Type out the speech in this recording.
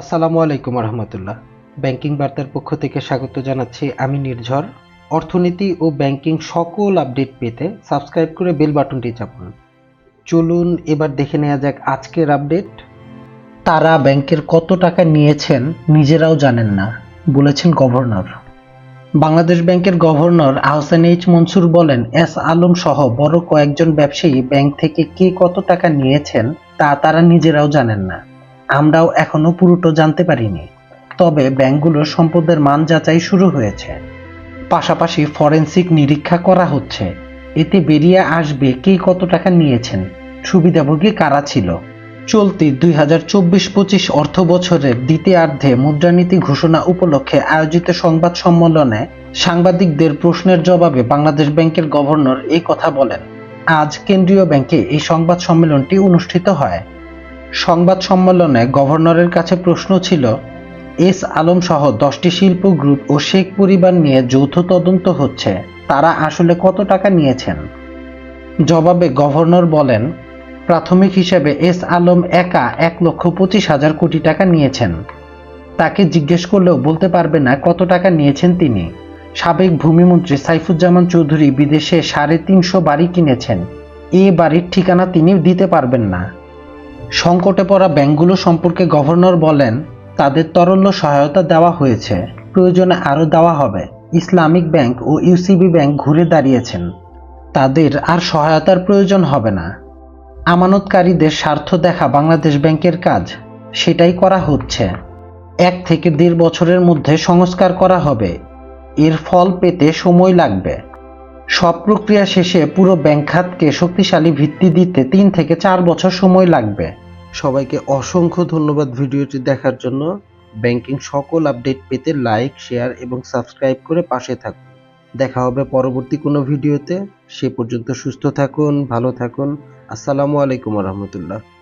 আসসালামু আলাইকুম রহমতুল্লাহ। ব্যাংকিং বার্তার পক্ষ থেকে স্বাগত জানাচ্ছি আমি নির্ঝর। অর্থনীতি ও ব্যাংকিং সকল আপডেট পেতে সাবস্ক্রাইব করে বেল বাটনটি চাপুন। চলুন এবার দেখে নেওয়া যাক আজকের আপডেট। তারা ব্যাংকের কত টাকা নিয়েছেন নিজেরাও জানেন না, বলেছেন গভর্নর। বাংলাদেশ ব্যাংকের গভর্নর আহসান এইচ মনসুর বলেন, এস আলম সহ বড় কয়েকজন ব্যবসায়ী ব্যাংক থেকে কে কত টাকা নিয়েছেন তা তারা নিজেরাও জানেন না। আমরাও এখনো পুরোটা জানতে পারিনি। তবে ব্যাংকগুলোর সম্পদের মান যাচাই শুরু হয়েছে, পাশাপাশি ফরেনসিক নিরীক্ষা করা হচ্ছে। এতে বেরিয়ে আসবে কে কত টাকা নিয়েছেন, সুবিধাভোগী কারা ছিল। চলতি 2024-25 অর্থ বছরের দ্বিতীয়ার্ধে মুদ্রানীতি ঘোষণা উপলক্ষে আয়োজিত সংবাদ সম্মেলনে সাংবাদিকদের প্রশ্নের জবাবে বাংলাদেশ ব্যাংকের গভর্নর এই কথা বলেন। আজ কেন্দ্রীয় ব্যাংকে এই সংবাদ সম্মেলনটি অনুষ্ঠিত হয়। সংবাদ সম্মেলনে গভর্নরের কাছে প্রশ্ন ছিল, এস আলম সহ 10টি শিল্প গ্রুপ ও শেখ পরিবার নিয়ে যৌথ তদন্ত হচ্ছে, তারা আসলে কত টাকা নিয়েছেন। জবাবে গভর্নর বলেন, প্রাথমিক হিসেবে এস আলম একা 1,25,000 কোটি টাকা নিয়েছেন। তাকে জিজ্ঞেস করলেও বলতে পারবে না কত টাকা নিয়েছেন তিনি। সাবেক ভূমিমন্ত্রী সাইফুজ্জামান চৌধুরী বিদেশে 350 বাড়ি কিনেছেন, এ বাড়ির ঠিকানা তিনি দিতে পারবেন না। সংকটে পড়া ব্যাংকগুলো সম্পর্কে গভর্নর বলেন, তাদের তরল সহায়তা দেওয়া হয়েছে, প্রয়োজনে আরও দেওয়া হবে। ইসলামিক ব্যাংক ও ইউসিবি ব্যাংক ঘুরে দাঁড়িয়েছেন, তাদের আর সহায়তার প্রয়োজন হবে না। আমানতকারীদের স্বার্থ দেখা বাংলাদেশ ব্যাংকের কাজ, সেটাই করা হচ্ছে। 1 থেকে 1.5 বছরের মধ্যে সংস্কার করা হবে, এর ফল পেতে সময় লাগবে। সব প্রক্রিয়া শেষে পুরো ব্যাংক খাতকে শক্তিশালী ভিত্তি দিতে 3 থেকে 4 বছর সময় লাগবে। সবাইকে অসংখ্য ধন্যবাদ ভিডিওটি দেখার জন্য। ব্যাংকিং সকল আপডেট পেতে লাইক, শেয়ার এবং সাবস্ক্রাইব করে পাশে থাকুন। দেখা হবে পরবর্তী কোনো ভিডিওতে। সে পর্যন্ত সুস্থ থাকুন, ভালো থাকুন। আসসালামু আলাইকুম রহমতুল্লাহ।